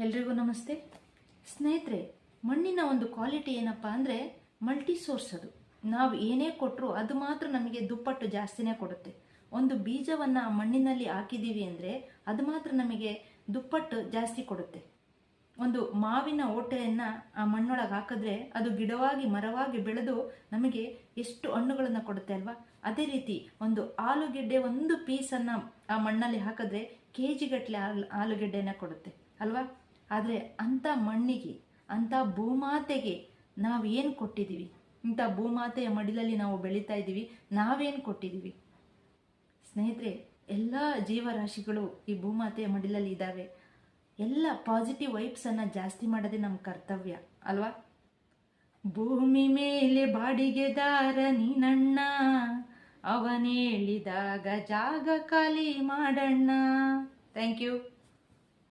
ಎಲ್ರಿಗೂ ನಮಸ್ತೆ ಸ್ನೇಹಿತರೆ. ಮಣ್ಣಿನ ಒಂದು ಕ್ವಾಲಿಟಿ ಏನಪ್ಪ ಅಂದರೆ ಮಲ್ಟಿ ಸೋರ್ಸ್. ಅದು ನಾವು ಏನೇ ಕೊಟ್ಟರು ಅದು ಮಾತ್ರ ನಮಗೆ ದುಪ್ಪಟ್ಟು ಜಾಸ್ತಿನೇ ಕೊಡುತ್ತೆ. ಒಂದು ಬೀಜವನ್ನು ಆ ಮಣ್ಣಿನಲ್ಲಿ ಹಾಕಿದ್ದೀವಿ ಅಂದರೆ ಅದು ಮಾತ್ರ ನಮಗೆ ದುಪ್ಪಟ್ಟು ಜಾಸ್ತಿ ಕೊಡುತ್ತೆ. ಒಂದು ಮಾವಿನ ಓಟೆಯನ್ನು ಆ ಮಣ್ಣೊಳಗೆ ಹಾಕಿದ್ರೆ ಅದು ಗಿಡವಾಗಿ ಮರವಾಗಿ ಬೆಳೆದು ನಮಗೆ ಎಷ್ಟು ಹಣ್ಣುಗಳನ್ನು ಕೊಡುತ್ತೆ ಅಲ್ವಾ. ಅದೇ ರೀತಿ ಒಂದು ಆಲೂಗೆಡ್ಡೆ ಒಂದು ಪೀಸನ್ನು ಆ ಮಣ್ಣಲ್ಲಿ ಹಾಕಿದ್ರೆ KG ಗಟ್ಟಲೆ ಆಲೂಗೆಡ್ಡೆನ ಕೊಡುತ್ತೆ ಅಲ್ವಾ. ಆದರೆ ಅಂಥ ಮಣ್ಣಿಗೆ, ಅಂಥ ಭೂಮಾತೆಗೆ ನಾವೇನು ಕೊಟ್ಟಿದ್ದೀವಿ? ಇಂಥ ಭೂಮಾತೆಯ ಮಡಿಲಲ್ಲಿ ನಾವು ಬೆಳೀತಾ ಇದ್ದೀವಿ, ನಾವೇನು ಕೊಟ್ಟಿದ್ದೀವಿ? ಸ್ನೇಹಿತರೆ, ಎಲ್ಲ ಜೀವರಾಶಿಗಳು ಈ ಭೂಮಾತೆಯ ಮಡಿಲಲ್ಲಿ ಇದ್ದಾವೆ. ಎಲ್ಲ ಪಾಸಿಟಿವ್ ವೈಬ್ಸನ್ನು ಜಾಸ್ತಿ ಮಾಡೋದೇ ನಮ್ಮ ಕರ್ತವ್ಯ ಅಲ್ವಾ. ಭೂಮಿ ಮೇಲೆ ಬಾಡಿಗೆದಾರ ನೀನಣ್ಣ, ಅವನೇಳಿದಾಗ ಜಾಗ ಖಾಲಿ ಮಾಡಣ್ಣ. Thank you.